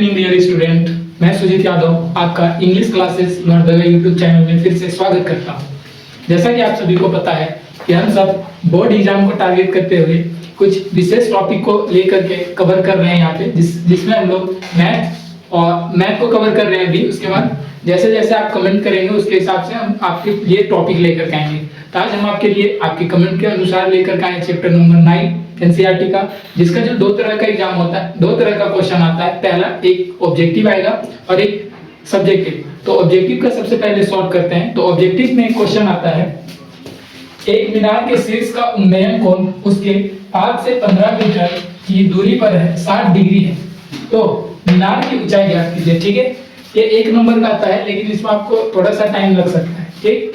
Evening dear student, मैं सुजीत यादव आपका English classes learn the way YouTube channel में फिर से स्वागत करता हूं। जैसा कि आप सभी को पता है कि हम सब बोर्ड एग्जाम को टारगेट करते हुए कुछ विशेष टॉपिक को लेकर के कवर कर रहे हैं यहाँ पे, जिसमें हम लोग मैथ को कवर कर रहे हैं अभी। उसके बाद जैसे जैसे आप कमेंट करेंगे उसके हिसाब से हम आपके लिए टॉपिक लेकर के आएंगे। तो आज हम आपके लिए आपके कमेंट के अनुसार लेकर के आए चैप्टर नंबर 9 एनसीईआरटी का, जिसका जो दो तरह का एग्जाम होता है, दो तरह का क्वेश्चन आता है। पहला एक ऑब्जेक्टिव आएगा और एक सब्जेक्टिव। तो ऑब्जेक्टिव का सबसे पहले सॉल्व करते हैं। तो ऑब्जेक्टिव में एक क्वेश्चन आता है, एक मीनार के शीर्ष का उन्नयन कोण उसके 5 से 15 मीटर की दूरी पर है, 60 डिग्री है। तो मीनार की ऊंचाई ज्ञात कीजिए। ठीक है, ये एक नंबर का आता है, लेकिन इसमें आपको थोड़ा सा टाइम लग सकता है। ठीक,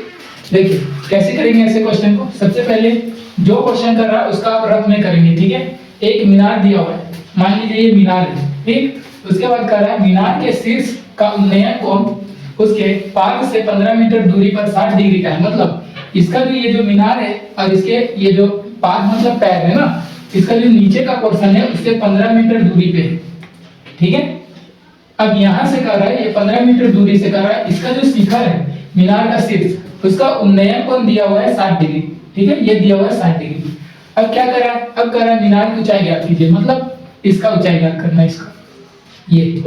देखिए कैसे करेंगे ऐसे क्वेश्चन को। सबसे पहले जो क्वेश्चन कर रहा है उसका आप रफ में करेंगे। ठीक है, एक मीनार दिया हुआ है, मान लीजिए ये मीनार है। ठीक, उसके बाद कर रहा है मीनार के शीर्ष का उन्नयन कोण उसके 5 से 15 मीटर दूरी पर 60 डिग्री का है। मतलब इसका भी ये जो मीनार है और इसके ये जो 5 मतलब पैर है ना, इसका जो नीचे का पोर्शन है उससे 15 मीटर दूरी पे है। ठीक है, अब यहां से कर रहा है, ये 15 मीटर दूरी से कर रहा है। इसका जो शिखर है मीनार का शीर्ष, उसका उन्नयन कोण दिया हुआ है 60 डिग्री। ठीक है, ये दिया हुआ है 60 डिग्री। अब क्या कर रहा है, अब कर रहा है मीनार की ऊंचाई ज्ञात कीजिए। मतलब इसका ऊंचाई ज्ञात करना है, इसका ये।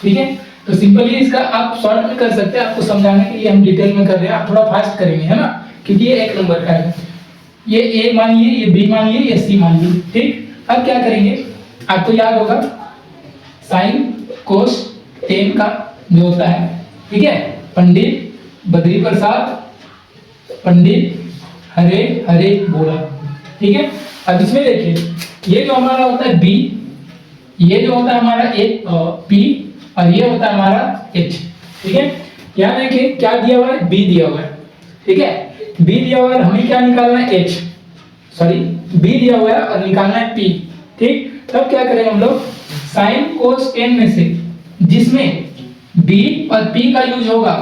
ठीक है, तो सिंपली इसका आप शॉर्ट में कर सकते हैं। आपको समझाने के लिए हम डिटेल में कर रहे हैं, आप थोड़ा फास्ट करेंगे, है ना, क्योंकि ये एक नंबर का है। ये ए मानिए, ये बी मानिए, ये सी मानिए। ठीक, अब क्या करेंगे, आपको याद होगा साइन कोस टेन का जो होता है। ठीक है, पंडित बद्री प्रसाद पंडित हरे हरे बोला। ठीक है, अब इसमें देखिए ये जो हमारा होता है बी, ये जो होता है हमारा एक पी और ये होता है हमारा एच। ठीक है, यहाँ देखिए क्या दिया हुआ है, बी दिया हुआ है। ठीक है, बी दिया हुआ है, हमें क्या निकालना है, एच, सॉरी बी दिया हुआ है और निकालना है पी। ठीक, तब क्या करेंगे हम लोग, साइन कोस टेन में से जिसमें बी और पी का यूज होगा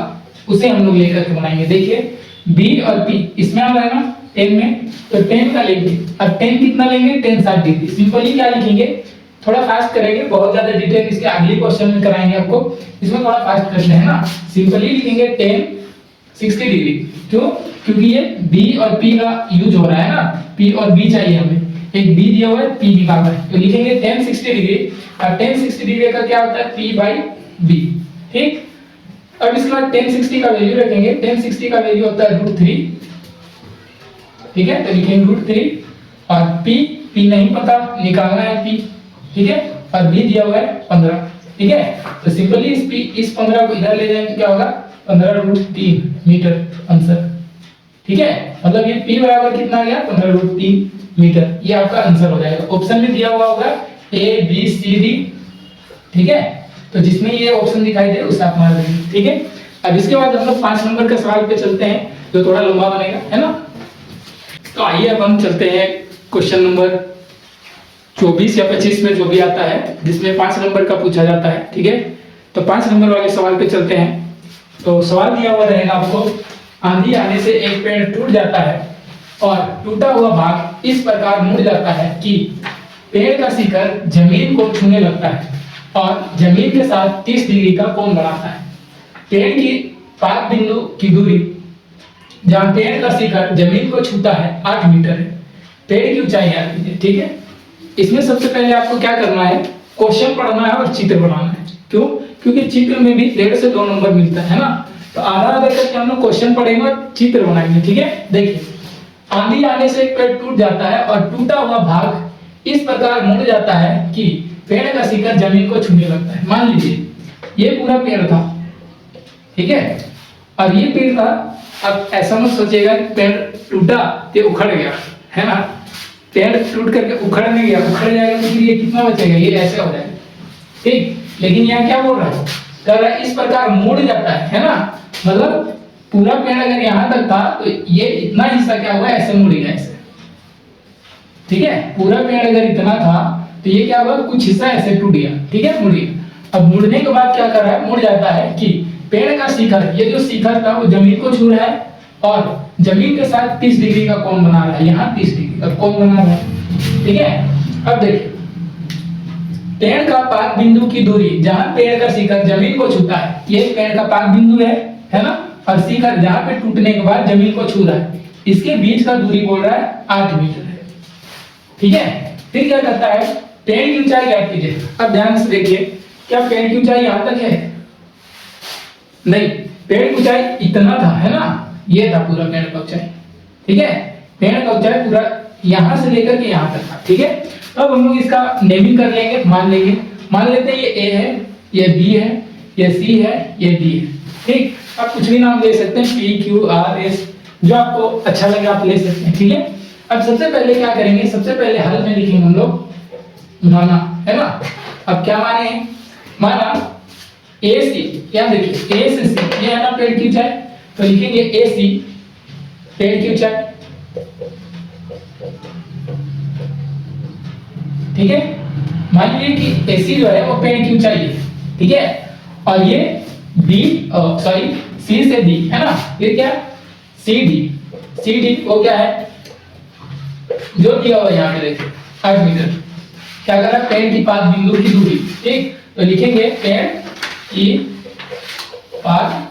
उसे हम लोग लेकर के बनाएंगे। देखिए बी और पी इसमें आ रहा है ना 10 में, तो 10 का लेंगे। अब 10 कितना लेंगे, 10 60 डिग्री। सिंपली क्या लिखेंगे, थोड़ा फास्ट करेंगे, बहुत ज्यादा डिटेल इसके अगले क्वेश्चन में कराएंगे आपको, इसमें थोड़ा फास्ट करते हैं ना। सिंपली लिखेंगे 10 60 डिग्री। क्यों, क्योंकि ये बी और पी का यूज हो रहा है ना, पी और बी चाहिए हमें। एक बी दिया हुआ है, पी निकालना है, तो लिखेंगे 10 60 डिग्री। अब 10 60 डिग्री का क्या होता है, पी बाई बी। ठीक, अब इसके बाद 10 60 का वैल्यू रखेंगे। 10 60 का वैल्यू होता है √3। ठीक है, तो लिखेंगे √3 और p नहीं पता, निकालना है p। ठीक है, और b दिया हुआ है 15। ठीक है, तो सिंपली इस 15 को इधर ले जाएंगे, क्या होगा 15√3 मीटर आंसर। ठीक है, मतलब ये p बराबर कितना आ गया, 15√3 मीटर। ये आपका आंसर हो जाएगा। ऑप्शन में दिया हुआ होगा a b c d। ठीक है, तो जिसमें ये ऑप्शन दिखाई दे उसे आप मार देंगे। ठीक है, अब इसके बाद हम लोग 5 नंबर के सवाल पे चलते हैं, जो थोड़ा लंबा बनेगा, है ना। तो आइए अब हम चलते हैं क्वेश्चन नंबर 24 या 25 में, जो भी आता है जिसमें 5 नंबर का पूछा जाता है। ठीक है, तो 5 नंबर वाले सवाल पे चलते हैं। तो सवाल दिया हुआ रहेगा आपको, आंधी आने से एक पेड़ टूट जाता है और टूटा हुआ भाग इस प्रकार मुड़ जाता है कि पेड़ का शिखर जमीन को छूने लगता है और जमीन के साथ 30 डिग्री का कोण बनाता है। पेड़ की 5 बिंदु की दूरी जहां पेड़ का शिखर जमीन को छूता है 8 मीटर है। पेड़ की ऊंचाई ज्ञात कीजिए। ठीक है, इसमें सबसे पहले आपको क्या करना है, क्वेश्चन पढ़ना है और चित्र बनाना है। क्यों, क्योंकि चित्र में भी 1.5 से 2 नंबर मिलता है ना। तो आधा आधा करके हम लोग क्वेश्चन पढ़ेंगे और चित्र बनाएंगे। ठीक है, देखिए आंधी आने से एक पेड़ टूट जाता है और टूटा हुआ भाग इस प्रकार मुड़ जाता है कि पेड़ का शिखर जमीन को छूने लगता है। मान लीजिए ये पूरा पेड़ था, ठीक है, और ये पेड़ था। अब ऐसा मत सोचिएगा कि पेड़ टूटा तो उखड़ गया, है ना। पेड़ टूट करके उखड़ नहीं गया, उखड़ जाएगा तो फिर ये कितना बचेगा, ये ऐसे हो जाएगा। ठीक, लेकिन यहाँ क्या बोल रहा है, कह रहा है इस प्रकार मुड़ जाता है ना। मतलब पूरा पेड़ अगर यहाँ तक था तो ये इतना हिस्सा क्या हुआ, ऐसे मुड़ गया ऐसे। ठीक है, पूरा पेड़ अगर इतना था तो ये क्या हुआ, कुछ हिस्सा ऐसे टूट गया। ठीक है, मुड़ गया। अब मुड़ने के बाद क्या कर रहा है, मुड़ जाता है कि पेड़ का शिखर, ये जो शिखर था वो जमीन को छू रहा है और जमीन के साथ 30 डिग्री का कोण बना रहा है। यहाँ 30 डिग्री का कोण बना रहा है। ठीक है, अब देखिए पेड़ का पाक बिंदु की दूरी, जहां पेड़ का शिखर जमीन को छूता है, ये पेड़ का पाक बिंदु है ना, और शिखर जहां पे टूटने के बाद जमीन को छू रहा है, इसके बीच का दूरी बोल रहा है 8 मीटर है। ठीक है, फिर क्या करता है, पेड़ की ऊंचाई ज्ञात कीजिए। अब ध्यान से देखिए, क्या पेड़ की ऊंचाई यहां तक है? नहीं, पेड़ की ऊंचाई इतना था, है ना, ये था पूरा पेड़ का ऊंचाई। ठीक है, पेड़ का ऊंचाई पूरा यहां से लेकर के यहां तक था। ठीक है, अब हम लोग इसका नेमिंग कर लेंगे, मान लेते हैं ये ए है, ये बी है, ये सी है, ये डी है। ठीक, आप कुछ भी नाम ले सकते हैं, पी क्यू आर एस, जो आपको अच्छा लगे आप ले सकते हैं। ठीक है, अब सबसे पहले क्या करेंगे, सबसे पहले हल में लिखेंगे हम लोग माना, है ना। अब क्या माने हैं, माना ए सी, क्या देखिए ए से सी, ये है ना पेड़ की ऊंचाई, तो लिखेंगे ए सी पेड़ की ऊंचाई। ठीक है, मान लीजिए कि एसी जो है वो पेड़ की ऊंचाई है। ठीक है, और ये डी सॉरी सी से डी, है ना, ये क्या सी डी वो क्या है, जो दिया हुआ यहाँ पे देखिए 8 मीटर। क्या कर रहा है, पेड़ की पाद बिंदु की दूरी। ठीक, तो लिखेंगे पेड़ की पाद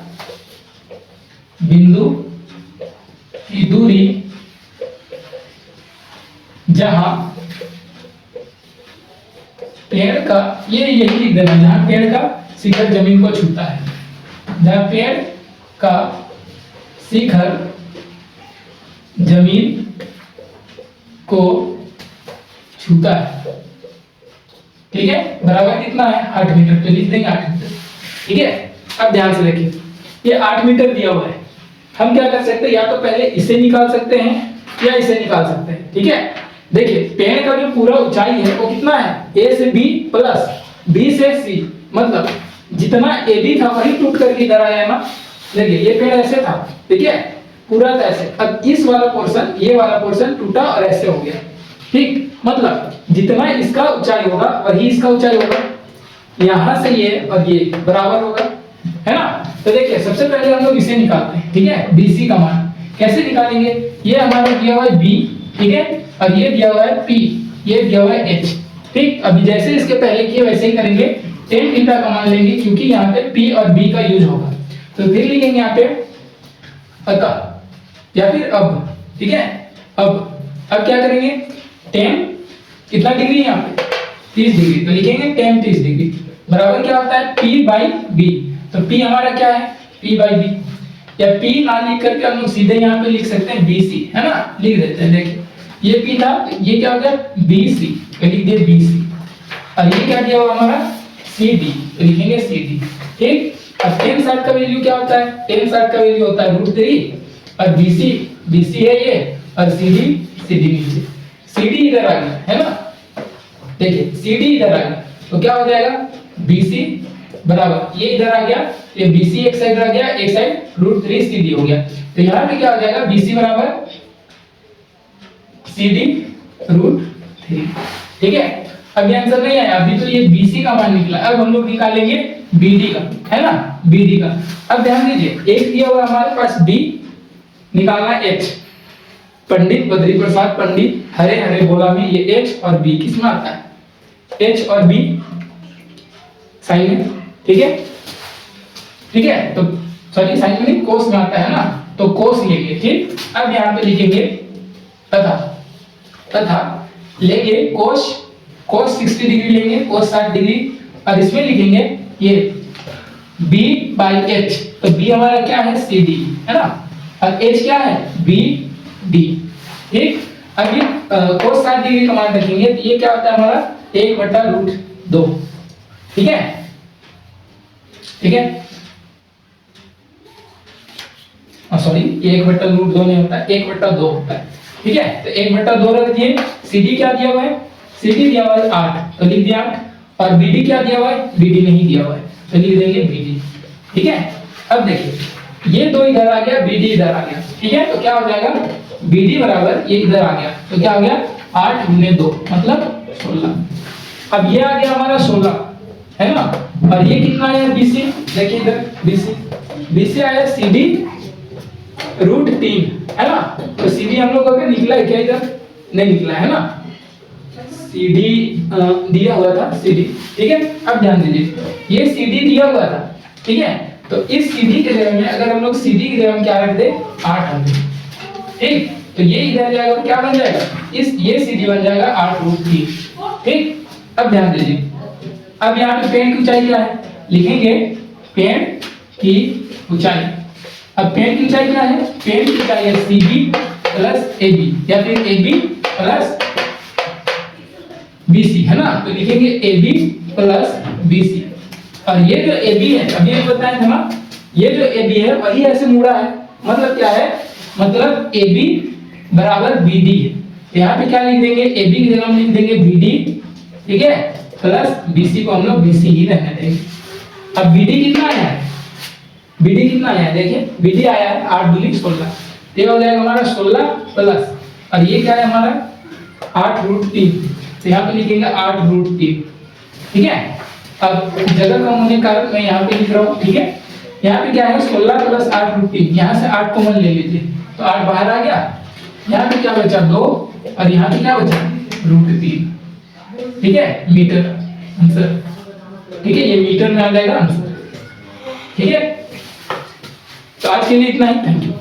बिंदु की दूरी जहां पेड़ का, ये यही लिख देना, जहां पेड़ का शिखर जमीन को छूता है, जहां पेड़ का शिखर जमीन को छूता है। ठीक है, बराबर कितना है 8 मीटर, तो लिख देंगे 8 मीटर। ठीक है, अब ध्यान से देखिए, ये 8 मीटर दिया हुआ है, हम क्या कर सकते हैं, या तो पहले इसे निकाल सकते हैं या इसे निकाल सकते हैं। ठीक है, देखिए पेड़ का जो पूरा ऊंचाई है वो कितना है, ए से बी प्लस बी से सी, मतलब जितना ए बी था वही टूट करके इधर आया ना। देखिए ये पेड़ ऐसे था, ठीक है, पूरा था ऐसे, अब इस वाला पोर्शन, ये वाला पोर्शन टूटा और ऐसे हो गया। ठीक, मतलब जितना इसका ऊंचाई होगा वही इसका ऊंचाई होगा, यहां से ये और ये बराबर होगा, है ना। तो देखिए सबसे पहले हम लोग इसे निकालते हैं। ठीक है, BC का मान कैसे निकालेंगे, ये हमारा दिया हुआ है B, ठीक है, और ये दिया हुआ है P, ये दिया हुआ है H। ठीक, अभी जैसे इसके पहले किए वैसे ही करेंगे, tan थीटा का मान लेंगे क्योंकि यहाँ पे P और B का यूज होगा, तो फिर लिखेंगे यहाँ पे अतः या फिर अब। ठीक है, अब क्या करेंगे, tan कितना डिग्री है यहाँ पे 30 डिग्री, तो लिखेंगे tan 30 डिग्री बराबर क्या होता है P/B। तो P हमारा क्या है P/B, या P ना लिख करके हम लोग सीधे यहाँ पे लिख सकते हैं BC, है ना, लिख देते हैं। देखिए ये P था, ये क्या हो गया BC, तो लिख दिए BC, और ये क्या दिया हुआ हमारा CD, तो लिखेंगे CD। ठीक, अब tan 60 का वैल्यू क्या होता है, tan 60 का वैल्यू होता है √3, और BC है ये, और CD नीचे, CD इधर आ गया, है ना। देखिए CD इधर आ गया, तो क्या हो जाएगा BC बराबर, ये इधर आ गया, ये BC एक साइड रह गया, एक साइड √3 CD हो गया, तो यहाँ पे क्या हो जाएगा BC बराबर CD √3। ठीक है, अभी आंसर नहीं आया, अभी तो ये BC का मान निकला, अब हम लोग निकालेंगे BD का, है ना, BD का। अब ध्यान दीजिए, एक दिया हुआ हमारे पास D, निकालना H, पंडित बद्री प्रसाद पंडित हरे हरे बोला में, ये H और B किस में आता है, H और B साइन में। ठीक है, ठीक है, तो सॉरी साइन में नहीं, कोस में आता है ना, तो कोस लेंगे। ठीक, अब यहाँ पे लिखेंगे तथा लेंगे कोस 60 डिग्री लेंगे, कोस 60 डिग्री, और इसमें लिखेंगे ये B/H, तो B हमारा क्या है CD, है ना, और H क्या है BD। ठीक, अब ये कोस 60 डिग्री का मान रखेंगे, तो ये क्या होता है हमारा 1/√2। ठीक है, ठीक है, सॉरी ये 1/√2 नहीं होता, 1/2 होता है। ठीक है, तो 1/2 रख दिए। CD क्या दिया हुआ है, CD दिया हुआ है 8, तो लिख दिया 8, और BD क्या दिया हुआ है, BD नहीं दिया हुआ है, तो लिख देंगे BD। ठीक है, अब देखिए ये दो इधर आ गया, BD इधर आ गया। ठीक है, तो क्या हो जाएगा BD बराबर ये इधर आ गया, तो क्या हो गया 8 × 2 मतलब 16। अब ये आ गया हमारा 16, है ना, और ये कितना आया BC, देखिए इधर BC आया CD √3, है ना, तो CD हम लोग अगर निकला है क्या, इधर नहीं निकला है ना, CD दिया हुआ था CD, ठीक है। अब ध्यान दीजिए ये CD दिया हुआ था, ठीक है। तो इस CD के जगह में अगर हम लोग CD की जगह में क्या रख दे 8 रख दे, ठीक। तो ये इधर जाएगा क्या बन जाएगा, इस ये CD बन जाएगा 8√3, ठीक। अब ध्यान दीजिए अब यहाँ पे पेड़ की ऊंचाई क्या है, लिखेंगे पेड़ की ऊंचाई। अब पेड़ की ऊंचाई क्या है, पेड़ की ऊंचाई है CB प्लस AB या फिर AB प्लस BC, है ना। तो लिखेंगे AB प्लस BC। और ये जो AB है अभी एक बताया था ना, ये जो AB है वही ऐसे मुड़ा है, मतलब क्या है, मतलब AB बराबर BD है। तो यहाँ पे क्या लिख देंगे, AB की जगह हम लिख देंगे BD, ठीक है, प्लस BC को हम लोग BC ही रहने देंगे। अब BD कितना आया है, BD कितना आया है, देखिए BD आया है 8 दूनी 16, ये हो जाएगा हमारा 16 प्लस, और ये क्या है हमारा 8√3, तो यहाँ पे लिखेंगे 8√3, ठीक है। अब जगह कम होने के कारण मैं यहाँ पे लिख रहा हूँ, ठीक है। यहाँ पे क्या है 16 प्लस 8√3, यहाँ से 8 कॉमन ले लीजिए तो 8 बाहर आ गया, यहाँ पे क्या बचा 2, और यहाँ पे क्या बचा √3, ठीक है, मीटर आंसर, ठीक है, ये मीटर में आ जाएगा आंसर, ठीक है। तो आज के लिए इतना ही, थैंक यू।